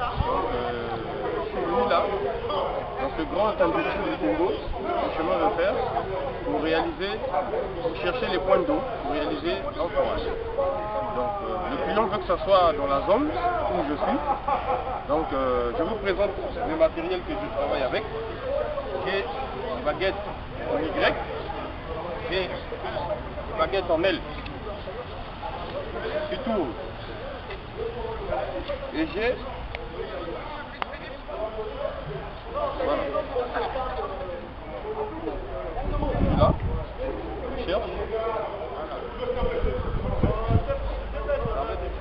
Je suis venu là, dans ce grand industrie de Congo, le chemin de fer, pour chercher les points d'eau, pour réaliser un forage. Donc le client veut que ça soit dans la zone où je suis. Donc je vous présente le matériel que je travaille avec, qui est une baguette en Y et une baguette en L. C'est tout. Et j'ai voilà. Là, je cherche.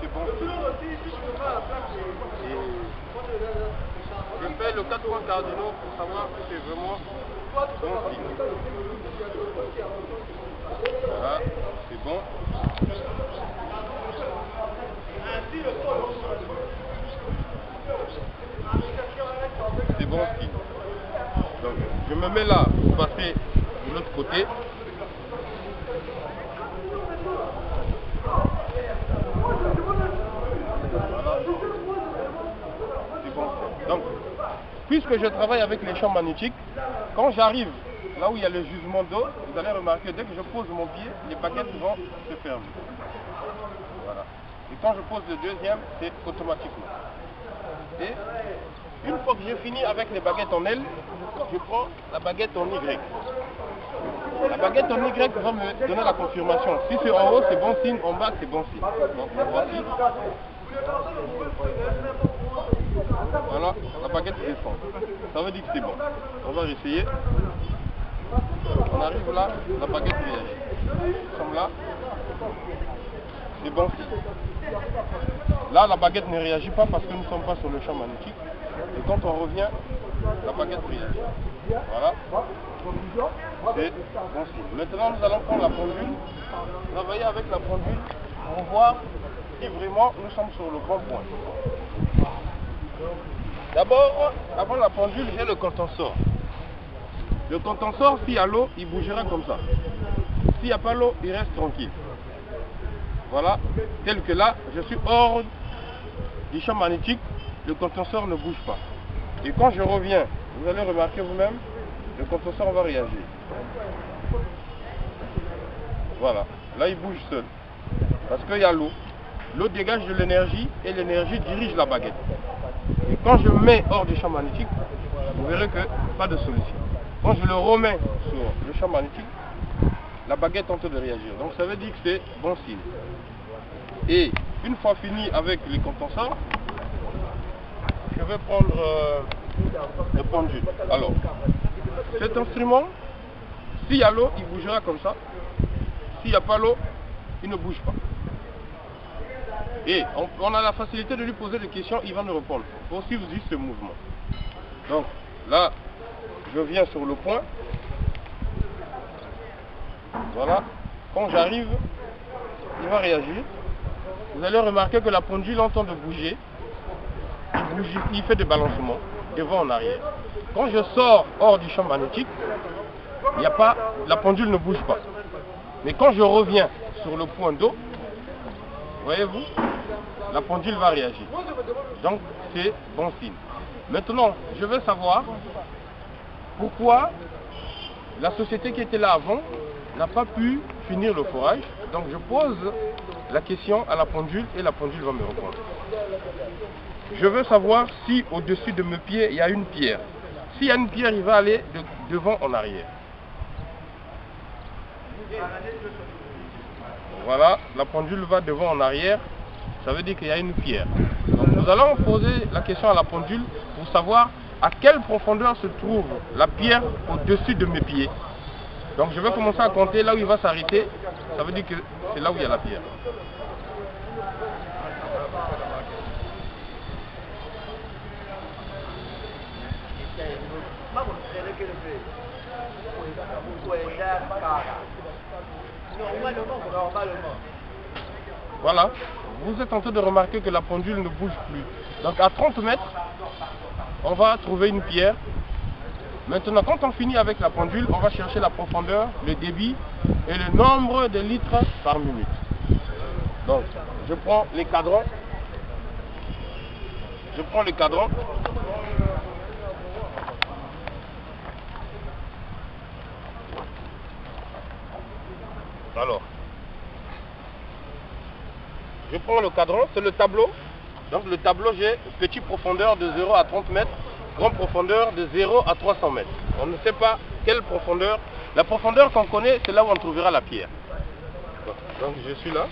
C'est bon. Et je fais le 4 points cardinaux pour savoir si c'est vraiment bon signe. Voilà, c'est bon. C'est bon signe. Donc, je me mets là pour passer de l'autre côté. Voilà. C'est bon. Donc, puisque je travaille avec les champs magnétiques, quand j'arrive là où il y a le jugement d'eau, vous allez remarquer, dès que je pose mon pied, les baguettes vont se fermer. Voilà. Et quand je pose le deuxième, c'est automatiquement. Et une fois que j'ai fini avec les baguettes en L, je prends la baguette en Y. La baguette en Y va me donner la confirmation. Si c'est en haut, c'est bon signe, en bas, c'est bon signe. Donc voici. Voilà, la baguette descend. Ça veut dire que c'est bon. On va essayer. On arrive là, la baguette réagit. Nous sommes là. C'est bon signe. Là, la baguette ne réagit pas parce que nous ne sommes pas sur le champ magnétique. Et quand on revient, la baguette réagit. Voilà. C'est bon signe. Maintenant, nous allons prendre la pendule, travailler avec la pendule pour voir si vraiment nous sommes sur le bon point. D'abord, avant la pendule, j'ai le contenseur. Le contenseur, s'il y a l'eau, il bougera comme ça. S'il n'y a pas l'eau, il reste tranquille. Voilà, tel que là, je suis hors du champ magnétique, le contenseur ne bouge pas. Et quand je reviens, vous allez remarquer vous-même, le contenseur va réagir. Voilà, là il bouge seul. Parce qu'il y a l'eau. L'eau dégage de l'énergie et l'énergie dirige la baguette. Et quand je mets hors du champ magnétique, vous verrez que pas de solution. Quand je le remets sur le champ magnétique, la baguette tente de réagir. Donc ça veut dire que c'est bon signe. Et une fois fini avec les contenseurs, je vais prendre le pendule. Alors, cet instrument, s'il y a l'eau, il bougera comme ça. S'il n'y a pas l'eau, il ne bouge pas. Et on a la facilité de lui poser des questions, il va nous répondre. Il faut suivre juste ce mouvement. Donc là, je viens sur le point. Voilà. Quand j'arrive, il va réagir. Vous allez remarquer que la pendule entend de bouger. Il bouge, il fait des balancements devant en arrière. Quand je sors hors du champ magnétique, il n'y a pas, la pendule ne bouge pas. Mais quand je reviens sur le point d'eau, voyez-vous, la pendule va réagir. Donc c'est bon signe. Maintenant, je veux savoir pourquoi la société qui était là avant n'a pas pu finir le forage. Donc je pose la question à la pendule et la pendule va me répondre. Je veux savoir si au-dessus de mes pieds il y a une pierre. S'il y a une pierre, il va aller de devant en arrière. Voilà, la pendule va devant en arrière. Ça veut dire qu'il y a une pierre. Donc nous allons poser la question à la pendule pour savoir à quelle profondeur se trouve la pierre au-dessus de mes pieds. Donc je vais commencer à compter là où il va s'arrêter. Ça veut dire que c'est là où il y a la pierre. Voilà, vous êtes en train de remarquer que la pendule ne bouge plus. Donc à 30 mètres, on va trouver une pierre. Maintenant, quand on finit avec la pendule, on va chercher la profondeur, le débit et le nombre de litres par minute. Donc, je prends les cadrans. je prends le cadran. Alors, je prends le cadran, c'est le tableau. Donc le tableau, j'ai petite profondeur de 0 à 30 mètres, grande profondeur de 0 à 300 mètres. On ne sait pas quelle profondeur. La profondeur qu'on connaît, c'est là où on trouvera la pierre. Donc je suis là.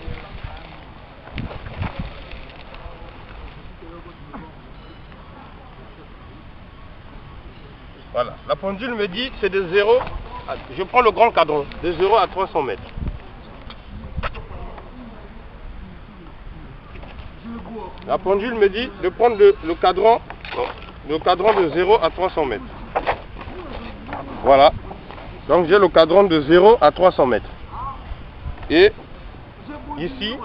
Voilà, la pendule me dit c'est de 0, je prends le grand cadran, de 0 à 300 mètres. La pendule me dit de prendre le cadran de 0 à 300 mètres. Voilà, donc j'ai le cadran de 0 à 300 mètres. Et ici,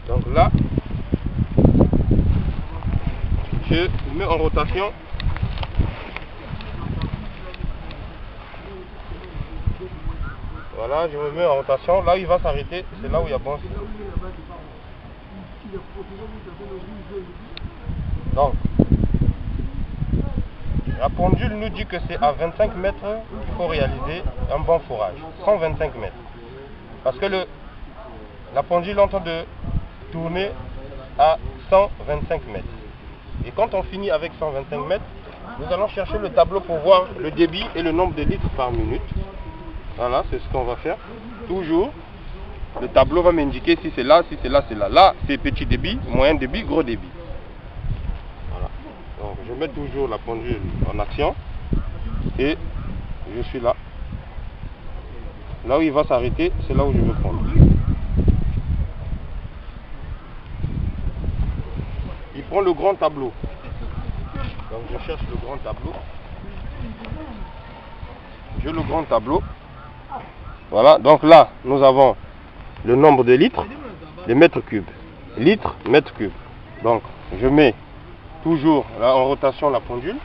donc là, je mets en rotation. Voilà, je me mets en rotation. Là, il va s'arrêter. C'est là où il y a bon. Donc, la pendule nous dit que c'est à 25 mètres qu'il faut réaliser un bon forage. 125 mètres. Parce que la pendule est en train de tourner à 125 mètres. Et quand on finit avec 125 mètres, nous allons chercher le tableau pour voir le débit et le nombre de litres par minute. Voilà, c'est ce qu'on va faire. Toujours, le tableau va m'indiquer si c'est là, si c'est là, c'est là. Là, c'est petit débit, moyen débit, gros débit. Voilà. Donc, je mets toujours la pendule en action. Et je suis là. Là où il va s'arrêter, c'est là où je veux prendre. Il prend le grand tableau. Donc je cherche le grand tableau. J'ai le grand tableau. Voilà, donc là, nous avons le nombre de litres, des mètres cubes. Litres, mètres cubes. Donc, je mets toujours là, en rotation la pendule.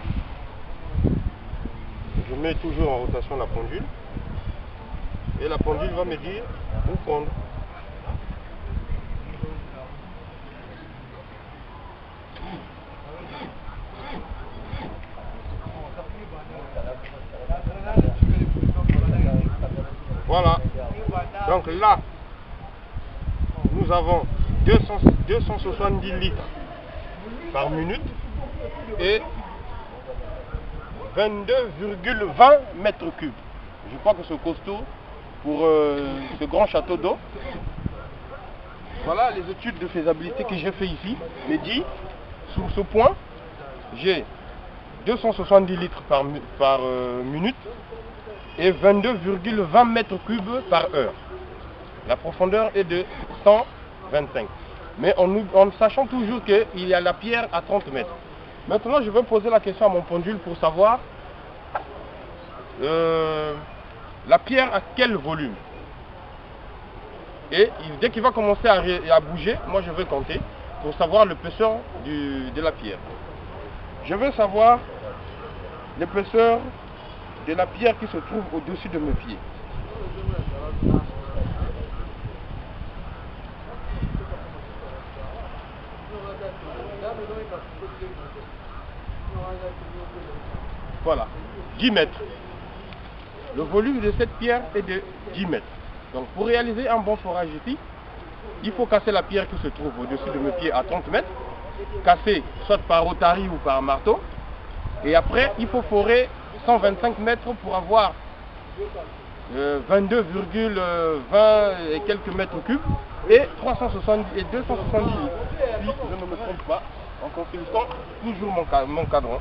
Je mets toujours en rotation la pendule. Et la pendule va me dire où prendre. Voilà, donc là, nous avons 270 litres par minute et 22,20 mètres cubes. Je crois que c'est costaud pour ce grand château d'eau. Voilà les études de faisabilité que j'ai fait ici. Mais dit, sur ce point, j'ai 270 litres par minute et 22,20 mètres cubes par heure. La profondeur est de 125. Mais en sachant toujours qu'il y a la pierre à 30 mètres. Maintenant, je vais poser la question à mon pendule pour savoir la pierre à quel volume. Et dès qu'il va commencer à bouger, moi je vais compter pour savoir l'épaisseur de la pierre. Je veux savoir l'épaisseur de la pierre qui se trouve au-dessus de mes pieds. Voilà, 10 mètres. Le volume de cette pierre est de 10 mètres. Donc pour réaliser un bon forage ici, il faut casser la pierre qui se trouve au-dessus de mes pieds à 30 mètres, casser soit par rotary ou par marteau, et après il faut forer 125 mètres pour avoir 22,20 et quelques mètres cubes et 370 et 270 litres. Si je ne me trompe pas, en consultant toujours mon cadran.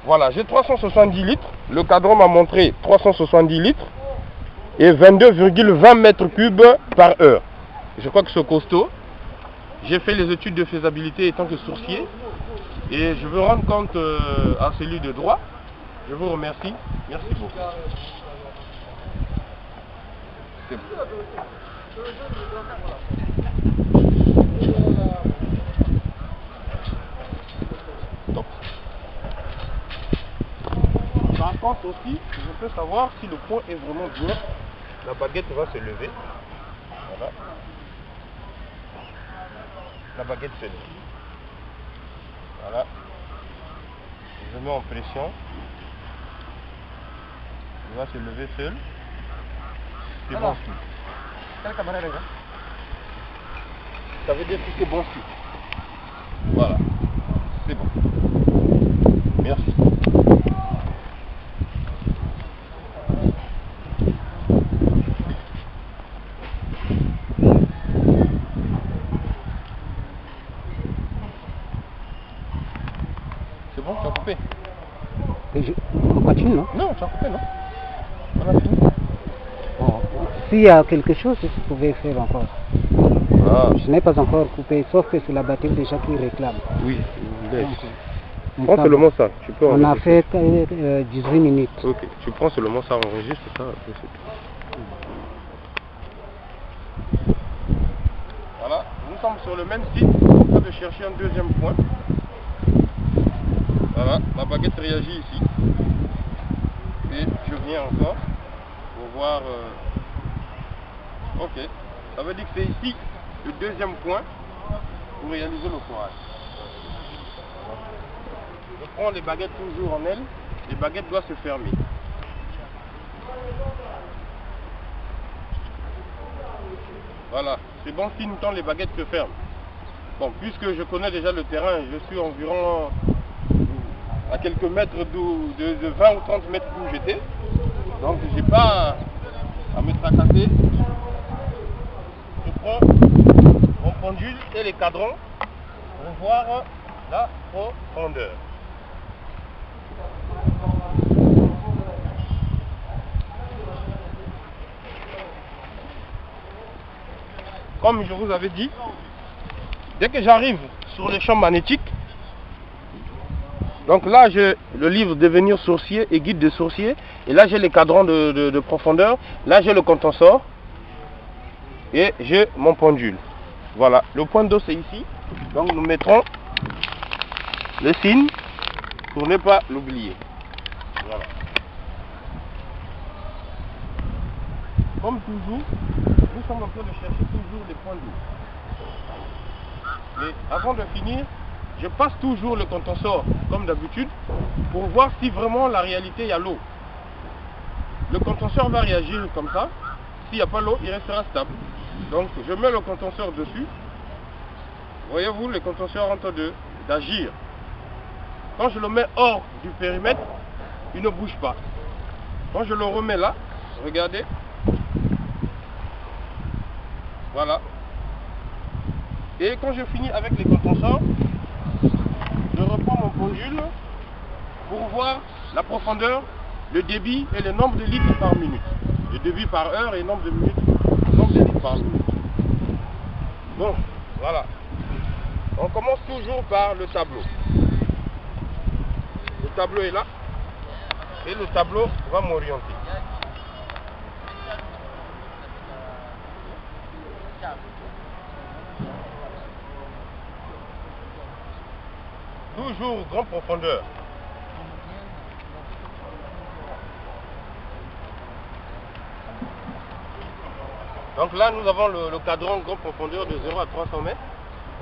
Voilà, j'ai 370 litres. Le cadran m'a montré 370 litres et 22,20 mètres cubes par heure. Je crois que c'est costaud. J'ai fait les études de faisabilité étant que sourcier et je veux rendre compte à celui de droit. Je vous remercie. Merci beaucoup. C'est bon. Top. Par contre aussi, je peux savoir si le point est vraiment bien. La baguette va se lever. Voilà. la baguette seule. Voilà. Je mets en pression. Il va se lever seul. C'est bon signe. Ça veut dire que c'est bon signe. Voilà. C'est bon. Merci. C'est bon, tu as coupé? On continue, non? Non, tu as coupé, non? On a fini. Bon, s'il y a quelque chose, vous pouvez faire encore. Ah. Je n'ai pas encore coupé, sauf que c'est la batterie déjà qui réclame. Oui, laisse. Donc, Prends seulement ça. Tu peux on a enregistrer. fait 18 minutes. Ok, tu prends seulement ça, enregistre ça, après c'est tout. Voilà, nous sommes sur le même site, en train de chercher un deuxième point. Voilà, la baguette réagit ici. Et je viens encore pour voir. Ok, ça veut dire que c'est ici le deuxième point pour réaliser le forage. Je prends les baguettes toujours en L, les baguettes doivent se fermer. Voilà, c'est bon signe quand les baguettes se ferment. Bon, puisque je connais déjà le terrain, je suis environ à quelques mètres de 20 ou 30 mètres d'où j'étais. Donc j'ai pas à me tracasser. Je prends mon pendule et les cadrans pour voir la profondeur. Comme je vous avais dit, dès que j'arrive sur le champ magnétique, donc là j'ai le livre Devenir sourcier et guide des sourciers, et là j'ai les cadrans de profondeur, là j'ai le contenseur et j'ai mon pendule. Voilà, le point d'eau c'est ici, donc nous mettrons le signe pour ne pas l'oublier. Voilà. Comme toujours, nous sommes en train de chercher toujours les points d'eau. Mais avant de finir, je passe toujours le contenseur comme d'habitude pour voir si vraiment la réalité il y a l'eau. Le contenseur va réagir comme ça. S'il n'y a pas l'eau, il restera stable. Donc je mets le contenseur dessus. Voyez-vous, le contenseur en train d'agir. Quand je le mets hors du périmètre, il ne bouge pas. Quand je le remets là, regardez. Voilà. Et quand je finis avec les contenseurs, je reprends mon pendule pour voir la profondeur, le débit et le nombre de litres par minute. Le débit par heure et le nombre de minutes, le nombre de litres par minute. Bon, voilà. On commence toujours par le tableau. Le tableau est là et le tableau va m'orienter. Toujours grande profondeur. Donc là, nous avons le cadran grande profondeur de 0 à 300 mètres.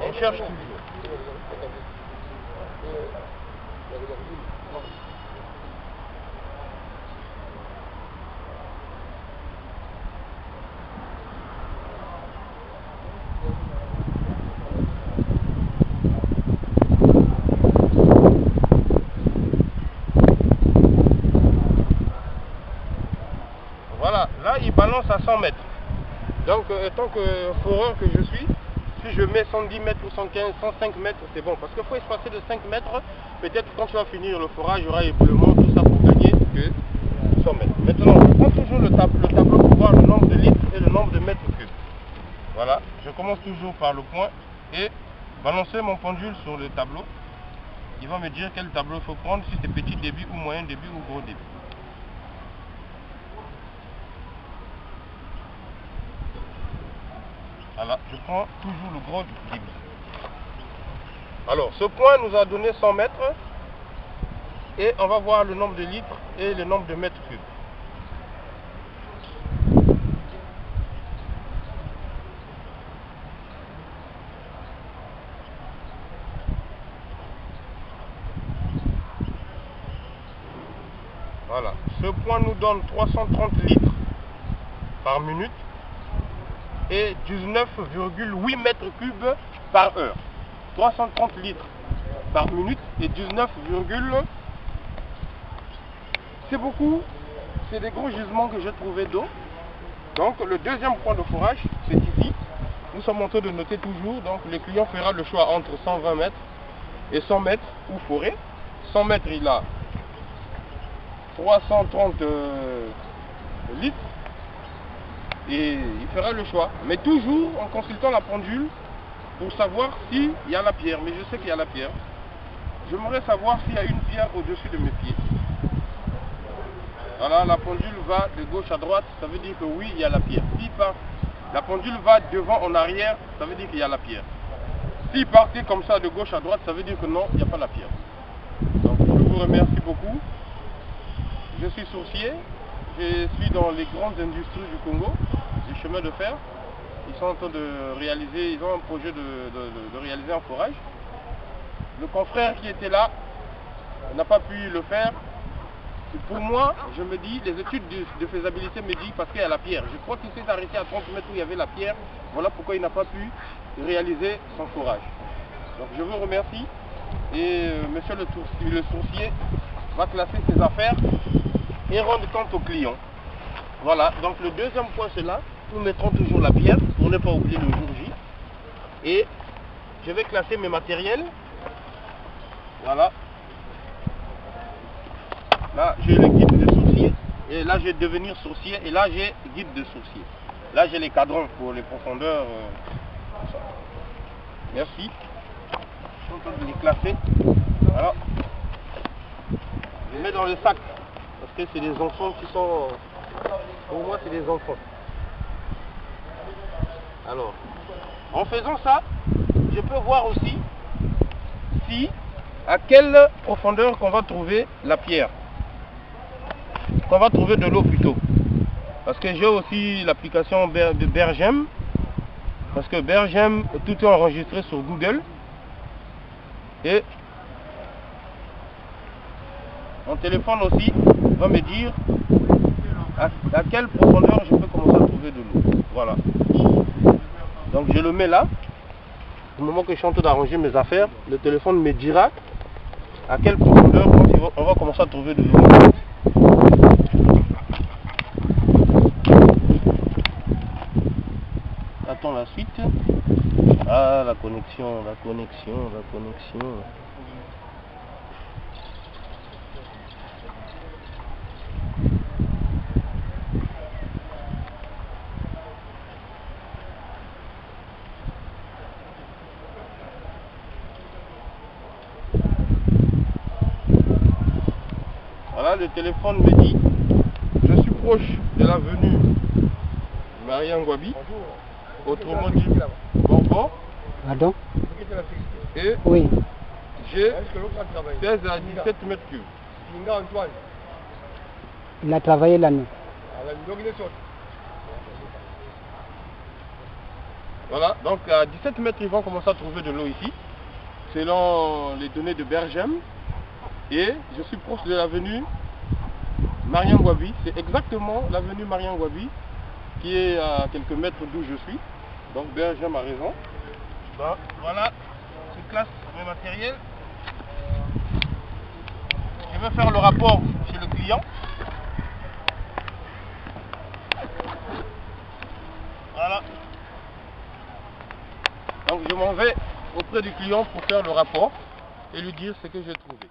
On cherche toujours. Voilà, là il balance à 100 mètres. Donc étant que foreur que je suis, si je mets 110 mètres ou 115, 105 mètres, c'est bon. Parce qu'il faut espacer de 5 mètres. Peut-être quand tu vas finir le forage, il y aura éboulement, tout ça pour gagner que 100 mètres. Maintenant, je prends toujours le tableau pour voir le nombre de litres et le nombre de mètres cubes. Voilà, je commence toujours par le point et balancer mon pendule sur le tableau. Il va me dire quel tableau il faut prendre, si c'est petit débit ou moyen débit ou gros débit. Voilà, je prends toujours le gros débit. Alors, ce point nous a donné 100 mètres et on va voir le nombre de litres et le nombre de mètres cubes. Voilà. Ce point nous donne 330 litres par minute et 19,8 mètres cubes par heure. 330 litres par minute et 19, c'est beaucoup. C'est des gros gisements que j'ai trouvé d'eau. Donc le deuxième point de forage, c'est ici. Nous sommes en train de noter toujours. Donc le client fera le choix entre 120 mètres et 100 mètres ou forêt. 100 mètres, il a 330 litres et il fera le choix. Mais toujours en consultant la pendule pour savoir s'il y a la pierre. Mais je sais qu'il y a la pierre. J'aimerais savoir s'il y a une pierre au-dessus de mes pieds. Voilà, la pendule va de gauche à droite, ça veut dire que oui, il y a la pierre. Si la pendule va devant en arrière, ça veut dire qu'il y a la pierre. Si partez comme ça de gauche à droite, ça veut dire que non, il n'y a pas la pierre. Donc je vous remercie beaucoup. Je suis sourcier, je suis dans les grandes industries du Congo, du chemin de fer. Ils sont en train de réaliser, ils ont un projet de réaliser un forage. Le confrère qui était là n'a pas pu le faire. Et pour moi, je me dis, les études de faisabilité me disent parce qu'il y a la pierre. Je crois qu'il s'est arrêté à 30 mètres où il y avait la pierre. Voilà pourquoi il n'a pas pu réaliser son forage. Donc je vous remercie. Et monsieur le sourcier va classer ses affaires et rendre compte au client. Voilà, donc le deuxième point c'est là. Nous mettrons toujours la pierre pour ne pas oublier le jour J. Et je vais classer mes matériels. Voilà. Là, j'ai le guide de sourcier. Et là, je vais devenir sourcier. Et là, j'ai guide de sourcier. Là, j'ai les cadrans pour les profondeurs. Merci. Je suis en train de les classer. Voilà. Je les mets dans le sac. Parce que c'est des enfants qui sont... Pour moi, c'est des enfants. Alors, en faisant ça, je peux voir aussi si à quelle profondeur qu'on va trouver la pierre. Qu'on va trouver de l'eau plutôt. Parce que j'ai aussi l'application Bergem. Parce que Bergem, tout est enregistré sur Google. Et mon téléphone aussi va me dire à quelle profondeur je peux commencer à trouver de l'eau. Voilà. Donc je le mets là. Au moment que je suis en train d'arranger mes affaires, le téléphone me dira à quelle profondeur on va commencer à trouver de l'eau. Attends la suite. Ah, la connexion. Voilà, le téléphone me dit, je suis proche de l'avenue Mariangwabi, autrement dit Borbo. Pardon? Et Oui. j'ai 16 à 17 mètres cubes. Il a travaillé la nuit. Voilà, donc à 17 mètres, ils vont commencer à trouver de l'eau ici, selon les données de Bergem. Et je suis proche de l'avenue Mariangwabi. C'est exactement l'avenue Mariangwabi qui est à quelques mètres d'où je suis. Donc Bergem a raison. Bon, voilà, je classe mes matériels. Je vais faire le rapport chez le client. Voilà. Donc je m'en vais auprès du client pour faire le rapport et lui dire ce que j'ai trouvé.